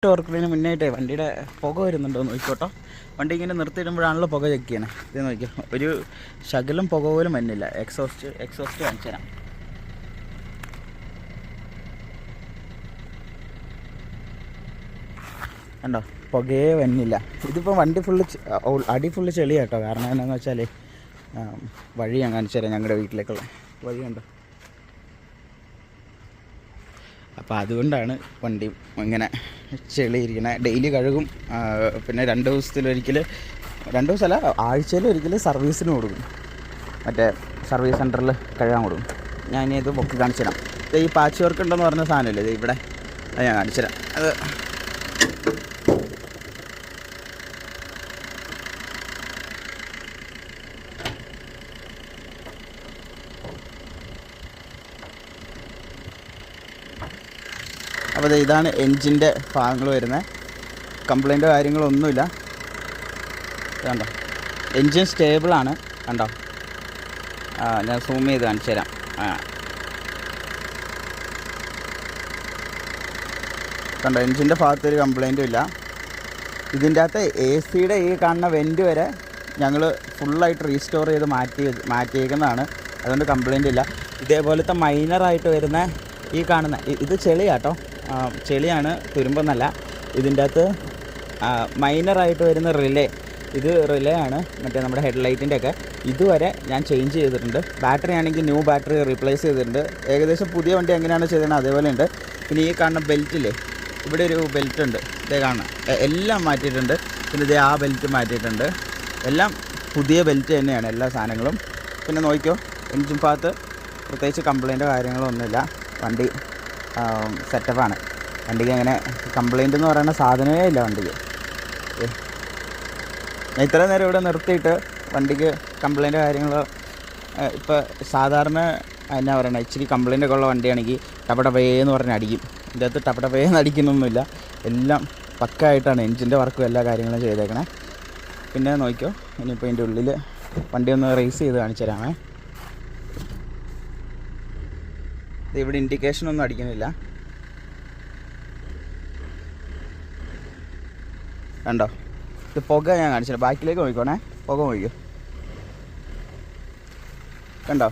ഓർക്കുന്നതിന് മുന്നായിട്ടേ വണ്ടിയുടെ പുക വരുന്നുണ്ടോ നോക്കിക്കോട്ടോ. വണ്ടി ഇങ്ങനെ നിർത്തിയിടുമ്പോഴാണല്ലോ പുക ചെക്ക് ചെയ്യണേ. ഇത് നോക്കിയോ, ഒരു ശകലം പുക പോലും വന്നില്ല. എക്സോസ്റ്റ് കാണിച്ചു തരാം. കണ്ടോ, പുകയേ വന്നില്ല. ഇതിപ്പോൾ വണ്ടി അടി ഫുള്ള് ചെളിയാണ് കേട്ടോ. കാരണം എന്താണെന്ന് വെച്ചാൽ വഴി ഞാൻ കാണിച്ചു തരാം. ഞങ്ങളുടെ വീട്ടിലേക്കുള്ള വഴി കണ്ടോ. അപ്പോൾ അതുകൊണ്ടാണ് വണ്ടി ഇങ്ങനെ ചെളിയിരിക്കണേ. ഡെയിലി കഴുകും. പിന്നെ 2 ദിവസത്തിലൊരിക്കൽ, 2 ദിവസമല്ല, ആഴ്ചയിലൊരിക്കൽ സർവീസിന് കൊടുക്കും. മറ്റേ സർവീസ് സെൻറ്ററിൽ കഴുകാൻ കൊടുക്കും. ഞാൻ ഇത് പൊക്കി കാണിച്ചു തരാം. ഇത് ഈ പാച്ച് വർക്ക് ഉണ്ടെന്ന് പറഞ്ഞ സാധനമില്ലേ, ഇത് ഇവിടെ, അത് ഞാൻ കാണിച്ചു തരാം. അത് അപ്പോൾ ഇതാണ് എൻജിൻ്റെ ഭാഗങ്ങൾ വരുന്നത്. കംപ്ലൈൻറ്റോ കാര്യങ്ങളൊന്നുമില്ല. കണ്ടോ, എൻജിൻ സ്റ്റേബിളാണ്. കണ്ടോ, ഞാൻ സൂം ചെയ്ത് കാണിച്ചു തരാം. കണ്ടോ, എൻജിൻ്റെ ഭാഗത്തൊരു കംപ്ലൈൻറ്റും ഇല്ല. ഇതിൻ്റെ അകത്ത് AC-യുടെ ഈ കാണുന്ന വെൻറ്റ് വരെ ഞങ്ങൾ ഫുള്ളായിട്ട് റീസ്റ്റോർ ചെയ്ത് മാറ്റിയേക്കുന്നതാണ്. അതുകൊണ്ട് കംപ്ലൈൻ്റ് ഇല്ല. ഇതേപോലത്തെ മൈനറായിട്ട് വരുന്ന ഈ കാണുന്ന ഇത് ചെളിയാട്ടോ, ചെളിയാണ്, തുരുമ്പൊന്നല്ല. ഇതിൻ്റെ അകത്ത് മൈനറായിട്ട് വരുന്ന ഇത് റിലേ ആണ്. മറ്റേ നമ്മുടെ ഹെഡ്ലൈറ്റിൻ്റെ ഒക്കെ ഇതുവരെ ഞാൻ ചേഞ്ച് ചെയ്തിട്ടുണ്ട്. ബാറ്ററി ആണെങ്കിൽ ന്യൂ ബാറ്ററി റീപ്ലേസ് ചെയ്തിട്ടുണ്ട്. ഏകദേശം പുതിയ വണ്ടി എങ്ങനെയാണ് ചെയ്തത് അതേപോലെ ഉണ്ട്. പിന്നെ ഈ കാണുന്ന ബെൽറ്റില്ലേ, ഇവിടെ ഒരു ബെൽറ്റ് ഉണ്ട്, ഇതേ കാണാം, എല്ലാം മാറ്റിയിട്ടുണ്ട്. പിന്നെ ഇതേ ആ ബെൽറ്റ് മാറ്റിയിട്ടുണ്ട്. എല്ലാം പുതിയ ബെൽറ്റ് തന്നെയാണ് എല്ലാ സാധനങ്ങളും. പിന്നെ നോക്കിയോ, എൻജിൻ ഭാഗത്ത് പ്രത്യേകിച്ച് കംപ്ലൈൻറ്റോ കാര്യങ്ങളോ ഒന്നുമില്ല. വണ്ടി സെറ്റപ്പാണ്. വണ്ടിക്ക് അങ്ങനെ കംപ്ലൈൻ്റ് എന്ന് പറയുന്ന സാധനമേ ഇല്ല വണ്ടിക്ക്. ഞാൻ ഇത്ര നേരം ഇവിടെ നിർത്തിയിട്ട് വണ്ടിക്ക് കംപ്ലൈൻറ്റോ കാര്യങ്ങളോ, ഇപ്പോൾ സാധാരണ എന്നാ പറയണത്, ഇച്ചിരി കംപ്ലൈൻ്റൊക്കെ ഉള്ള വണ്ടിയാണെങ്കിൽ ടപടപേന്ന് പറഞ്ഞ് അടിക്കും. ഇതിൻ്റെ അകത്ത് ടപടപേന്ന് അടിക്കുന്നൊന്നുമില്ല. എല്ലാം പക്കായിട്ടാണ് എൻജിൻ്റെ വർക്കും എല്ലാ കാര്യങ്ങളും ചെയ്തേക്കണേ. പിന്നെ നോക്കിയോ, ഇനിയിപ്പോൾ ഇതിൻ്റെ ഉള്ളിൽ വണ്ടി ഒന്ന് റേസ് ചെയ്ത് കാണിച്ചു തരാമേ. ഇവിടെ ഇൻഡിക്കേഷനൊന്നും അടിക്കുന്നില്ല. കണ്ടോ, ഇത് പുക ഞാൻ കാണിച്ചില്ല. ബാക്കിലേക്ക് നോക്കിക്കോണേ, പുക നോക്കിയോ. കണ്ടോ,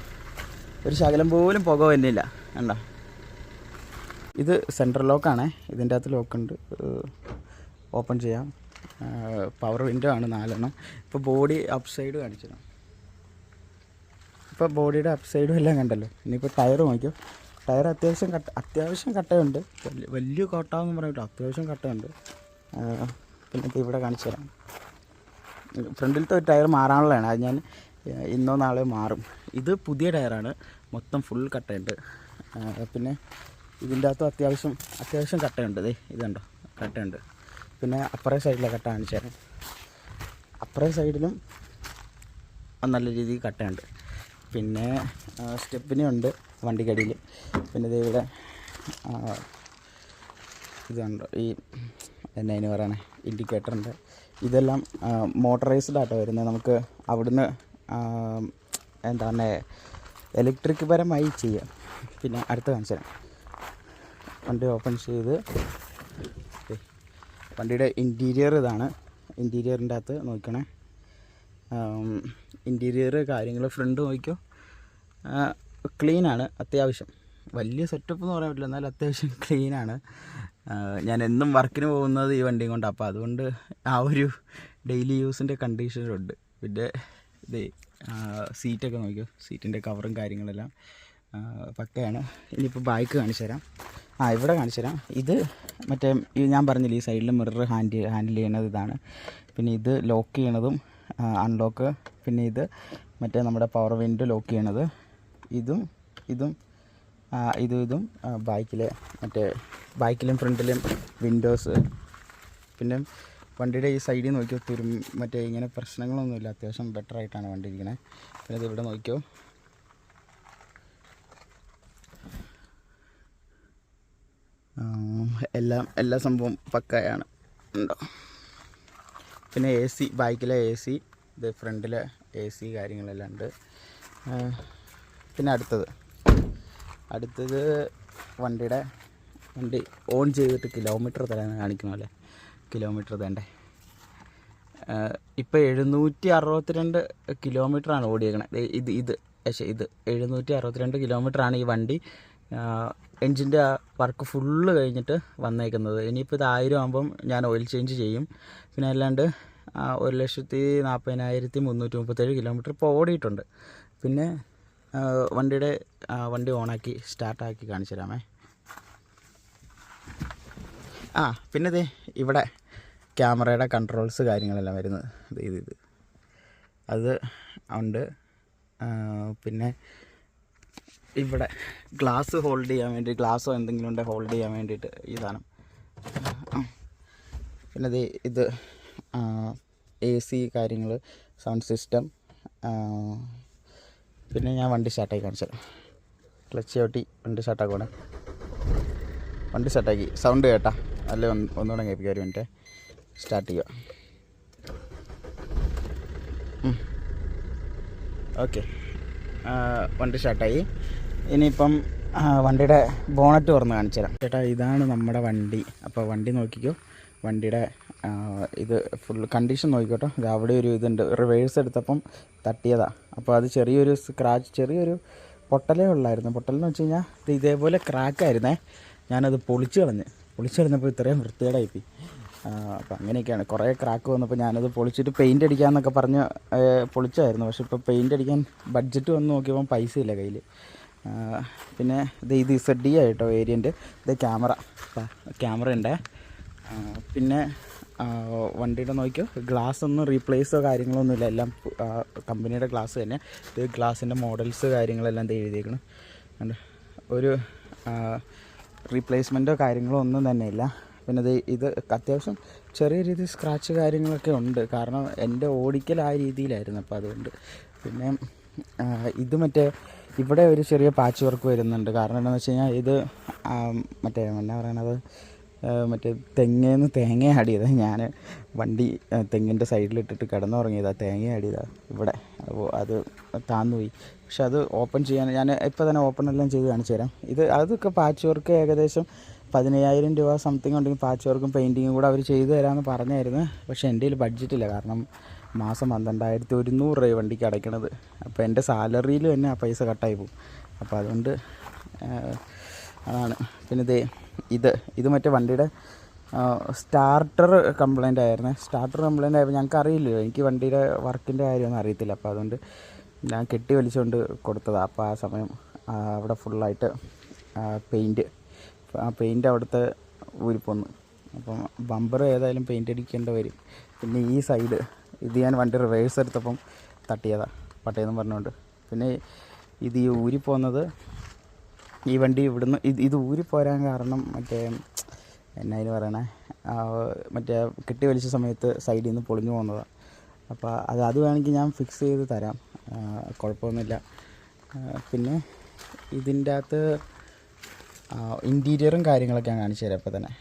ഒരു ശകലം പോലും പുക വരുന്നില്ല. കണ്ടോ, ഇത് സെൻട്രൽ ലോക്കാണേ. ഇതിൻ്റെ അകത്ത് ലോക്കുണ്ട്, ഓപ്പൺ ചെയ്യാം. പവർ വിൻഡോ ആണ് 4 ഇപ്പോൾ ബോഡി അപ്പ് സൈഡ് കാണിച്ചിടാം. ഇപ്പോൾ ബോഡിയുടെ അപ്പ് സൈഡും എല്ലാം കണ്ടല്ലോ. ഇനിയിപ്പോൾ ടയർ നോക്കിയോ. ടയർ അത്യാവശ്യം കട്ടയുണ്ട്. വലിയ കോട്ടാന്ന് പറഞ്ഞിട്ട് അത്യാവശ്യം കട്ടയുണ്ട്. പിന്നെ ഇപ്പോൾ ഇവിടെ കാണിച്ചു തരാം. ഫ്രണ്ടിലത്തെ ഒരു ടയർ മാറാനുള്ളതാണ്. അത് ഞാൻ ഇന്നോ നാളെയോ മാറും. ഇത് പുതിയ ടയറാണ്, മൊത്തം ഫുൾ കട്ടയുണ്ട്. പിന്നെ ഇതിൻ്റെ അകത്തും അത്യാവശ്യം കട്ടയുണ്ട്. ഇതുണ്ടോ, കട്ടയുണ്ട്. പിന്നെ അപ്പറേ സൈഡിലെ കട്ട കാണിച്ചു തരാം. അപ്പറേ സൈഡിലും നല്ല രീതിയിൽ കട്ടയുണ്ട്. പിന്നെ സ്റ്റെപ്പിനുണ്ട് വണ്ടിക്കടിയിൽ. പിന്നെ ഇവിടെ ഇതുണ്ടോ, ഈ എന്നാ അതിന് പറയണേ, ഇൻഡിക്കേറ്ററുണ്ട്. ഇതെല്ലാം മോട്ടറൈസ്ഡ് ആട്ടോ വരുന്നത്. നമുക്ക് അവിടുന്ന് എന്താണ് ഇലക്ട്രിക് പരമായി ചെയ്യാം. പിന്നെ അടുത്ത് കാണിച്ചു തരാം. വണ്ടി ഓപ്പൺ ചെയ്ത് വണ്ടിയുടെ ഇൻറ്റീരിയർ ഇതാണ്. ഇൻറ്റീരിയറിൻ്റെ അകത്ത് നോക്കണേ, ഇൻറ്റീരിയർ കാര്യങ്ങൾ ഫ്രണ്ട് നോക്കിയോ, ക്ലീനാണ്. അത്യാവശ്യം വലിയ സെറ്റപ്പ് എന്ന് പറയാൻ പറ്റില്ല, എന്നാലും അത്യാവശ്യം ക്ലീനാണ്. ഞാൻ എന്നും വർക്കിന് പോകുന്നത് ഈ വണ്ടിയും കൊണ്ടാണ്. അപ്പോൾ അതുകൊണ്ട് ആ ഒരു ഡെയിലി യൂസിൻ്റെ കണ്ടീഷനുണ്ട്. പിന്നെ ഇത് സീറ്റൊക്കെ നോക്കിയോ, സീറ്റിൻ്റെ കവറും കാര്യങ്ങളെല്ലാം പക്കയാണ്. ഇനിയിപ്പോൾ ബാക്ക് കാണിച്ചു തരാം. ഇവിടെ കാണിച്ചു തരാം. ഇത് മറ്റേ ഞാൻ പറഞ്ഞില്ല, ഈ സൈഡിൽ മിറർ ഹാൻഡിൽ ചെയ്യണത് ഇതാണ്. പിന്നെ ഇത് ലോക്ക് ചെയ്യണതും അൺലോക്ക്. പിന്നെ ഇത് മറ്റേ നമ്മുടെ പവർ വിൻഡോ ലോക്ക് ചെയ്യണത്. ഇതും ബാക്കിലെ മറ്റേ ബാക്കിലും ഫ്രണ്ടിലും വിൻഡോസ്. പിന്നെ വണ്ടിയുടെ ഈ സൈഡിൽ നോക്കിയോ, മറ്റേ ഇങ്ങനെ പ്രശ്നങ്ങളൊന്നുമില്ല. അത്യാവശ്യം ബെറ്ററായിട്ടാണ് വണ്ടി ഇരിക്കണേ. പിന്നെ ഇത് ഇവിടെ നോക്കിയോ, എല്ലാ സംഭവം പക്കയാണ് ഉണ്ടോ. പിന്നെ AC, ബാക്കിലെ AC, ഇത് ഫ്രണ്ടിലെ AC കാര്യങ്ങളെല്ലാം ഉണ്ട്. പിന്നെ അടുത്തത് വണ്ടിയുടെ വണ്ടി ഓൺ ചെയ്തിട്ട് കിലോമീറ്റർ തരാൻ കാണിക്കണമല്ലേ, കിലോമീറ്റർ തേണ്ടേ. ഇപ്പോൾ 762 കിലോമീറ്ററാണ് ഓടിയേക്കണത്. ഇത് 762 കിലോമീറ്ററാണ് ഈ വണ്ടി എൻജിൻ്റെ വർക്ക് ഫുള്ള് കഴിഞ്ഞിട്ട് വന്നേക്കുന്നത്. ഇനിയിപ്പോൾ ഇത് 1000 ആകുമ്പം ഞാൻ ഓയിൽ ചേഞ്ച് ചെയ്യും. പിന്നെ അല്ലാണ്ട് 1,40,337 കിലോമീറ്റർ ഇപ്പോൾ ഓടിയിട്ടുണ്ട്. പിന്നെ വണ്ടി ഓണാക്കി സ്റ്റാർട്ടാക്കി കാണിച്ചു തരാമേ. പിന്നെ ഇത് ഇവിടെ ക്യാമറയുടെ കൺട്രോൾസ് കാര്യങ്ങളെല്ലാം വരുന്നത് ഇത് അത് ഉണ്ട്. പിന്നെ ഇവിടെ ഗ്ലാസ് ഹോൾഡ് ചെയ്യാൻ വേണ്ടി, ഗ്ലാസ്സോ എന്തെങ്കിലും ഉണ്ടെങ്കിൽ ഹോൾഡ് ചെയ്യാൻ വേണ്ടിയിട്ട് ഈ സാധനം. പിന്നെ ഇത് AC കാര്യങ്ങൾ, സൗണ്ട് സിസ്റ്റം. പിന്നെ ഞാൻ വണ്ടി സ്റ്റാർട്ടാക്കി കാണിച്ചു തരാം. ക്ലച്ച് ചവിട്ടി വണ്ടി സ്റ്റാർട്ടാക്കണേ. വണ്ടി സ്റ്റാർട്ടാക്കി, സൗണ്ട് കേട്ടാ അല്ലേ? ഒന്നുകൂടെ കേൾപ്പിക്കാൻ ഒരു മിനിറ്റ്. സ്റ്റാർട്ട് ചെയ്യുക. ഓക്കെ, വണ്ടി സ്റ്റാർട്ടായി. ഇനിയിപ്പം വണ്ടിയുടെ ബോണറ്റ് തുറന്ന് കാണിച്ചു തരാം. ചേട്ടാ, ഇതാണ് നമ്മുടെ വണ്ടി. അപ്പോൾ വണ്ടി നോക്കിക്കോ. വണ്ടിയുടെ ഇത് ഫുൾ കണ്ടീഷൻ നോക്കിക്കോട്ടോ. ഇത് അവിടെ ഒരു ഇതുണ്ട്, റിവേഴ്സ് എടുത്തപ്പം തട്ടിയതാണ്. അപ്പോൾ അത് ചെറിയൊരു സ്ക്രാച്ച്, ചെറിയൊരു പൊട്ടലേ ഉള്ളായിരുന്നു. പൊട്ടലെന്ന് വെച്ച് കഴിഞ്ഞാൽ ഇത് ഇതേപോലെ ക്രാക്കായിരുന്നേ. ഞാനത് പൊളിച്ച് കളഞ്ഞപ്പോൾ ഇത്രയും വൃത്തികേടായിപ്പോയി. അപ്പോൾ അങ്ങനെയൊക്കെയാണ്. കുറേ ക്രാക്ക് വന്നപ്പോൾ ഞാനത് പൊളിച്ചിട്ട് പെയിൻ്റ് അടിക്കാമെന്നൊക്കെ പറഞ്ഞ് പൊളിച്ചായിരുന്നു. പക്ഷേ ഇപ്പോൾ പെയിൻ്റ് അടിക്കാൻ ബഡ്ജറ്റ് വന്ന് നോക്കിയപ്പോൾ പൈസ ഇല്ല കയ്യിൽ. പിന്നെ ഇത് ZD ആയിട്ടോ വേരിയൻറ്റ്. ഇത് ക്യാമറ ഉണ്ട്. പിന്നെ വണ്ടിയുടെ നോക്കിയോ, ഗ്ലാസ് ഒന്നും റീപ്ലേസോ കാര്യങ്ങളൊന്നുമില്ല, എല്ലാം കമ്പനിയുടെ ഗ്ലാസ് തന്നെ. ഇത് ഗ്ലാസിൻ്റെ മോഡൽസ് കാര്യങ്ങളെല്ലാം എഴുതിയേക്കണം. ഒരു റീപ്ലേസ്മെൻറ്റോ കാര്യങ്ങളോ ഒന്നും തന്നെ ഇല്ല. പിന്നെ ഇത് അത്യാവശ്യം ചെറിയ രീതിയിൽ സ്ക്രാച്ച് കാര്യങ്ങളൊക്കെ ഉണ്ട്, കാരണം എൻ്റെ ഓടിക്കൽ ആ രീതിയിലായിരുന്നു. അപ്പോൾ അതുകൊണ്ട്. പിന്നെ ഇത് ഇവിടെ ഒരു ചെറിയ പാച്ച് വർക്ക് വരുന്നുണ്ട്. കാരണം എന്താണെന്ന് വെച്ച് കഴിഞ്ഞാൽ ഇത് എന്നാ പറയണത്, തെങ്ങേന്ന് തേങ്ങ ആടിയതാണ്. ഞാൻ വണ്ടി തെങ്ങിൻ്റെ സൈഡിലിട്ടിട്ട് കിടന്നുറങ്ങിയതാണ്, തേങ്ങ ആടിയതാണ് ഇവിടെ. അപ്പോൾ അത് താന്നുപോയി. പക്ഷെ അത് ഓപ്പൺ ചെയ്യാൻ ഞാൻ ഇപ്പോൾ തന്നെ ഓപ്പൺ എല്ലാം ചെയ്ത് കാണിച്ചു തരാം. അതൊക്കെ പാച്ച് വർക്ക് ഏകദേശം 15,000 രൂപ സംതിങ് ഉണ്ടെങ്കിൽ പാച്ച് വർക്കും പെയിൻറ്റിങ്ങും കൂടെ അവർ ചെയ്തു തരാമെന്ന് പറഞ്ഞായിരുന്നു. പക്ഷേ എൻ്റെ കയ്യിൽ ബഡ്ജറ്റില്ല, കാരണം മാസം 12,100 രൂപ വണ്ടിക്ക് അടയ്ക്കണത്. അപ്പോൾ എൻ്റെ സാലറിയിൽ തന്നെ ആ പൈസ കട്ടായി പോകും. അപ്പോൾ അതുകൊണ്ട് അതാണ്. പിന്നെ ഇത് വണ്ടിയുടെ സ്റ്റാർട്ടർ കംപ്ലൈൻ്റ് ആയിരുന്നു. സ്റ്റാർട്ടർ കംപ്ലൈൻ്റ് ആയപ്പോൾ ഞങ്ങൾക്ക് അറിയില്ലല്ലോ, എനിക്ക് വണ്ടിയുടെ വർക്കിൻ്റെ കാര്യമൊന്നും അറിയത്തില്ല. അപ്പോൾ അതുകൊണ്ട് ഞാൻ കെട്ടി വലിച്ചുകൊണ്ട് കൊടുത്തതാണ്. അപ്പോൾ ആ സമയം അവിടെ ഫുള്ളായിട്ട് പെയിൻറ്റ് അവിടുത്തെ ഊരിപ്പോന്ന്. അപ്പം ബമ്പർ ഏതായാലും പെയിൻ്റ് അടിക്കേണ്ടി വരും. പിന്നെ ഈ സൈഡ് ഇത് ഞാൻ വണ്ടി റിവേഴ്സ് എടുത്തപ്പം തട്ടിയതാണ്, പട്ടയെന്ന് പറഞ്ഞുകൊണ്ട്. പിന്നെ ഇത് ഈ ഊരിപ്പോകുന്നത്, ഈ വണ്ടി ഇവിടുന്ന് ഇത് ഊരിപ്പോരാൻ കാരണം എന്നായിരുന്നു പറയണേ, കെട്ടി വലിച്ച സമയത്ത് സൈഡിൽ നിന്ന് പൊളിഞ്ഞു പോകുന്നതാണ്. അപ്പോൾ അത് വേണമെങ്കിൽ ഞാൻ ഫിക്സ് ചെയ്ത് തരാം, കുഴപ്പമൊന്നുമില്ല. പിന്നെ ഇതിൻ്റെ അകത്ത് ഇൻറ്റീരിയറും കാര്യങ്ങളൊക്കെ ഞാൻ കാണിച്ചു തരാം ഇപ്പോൾ തന്നെ.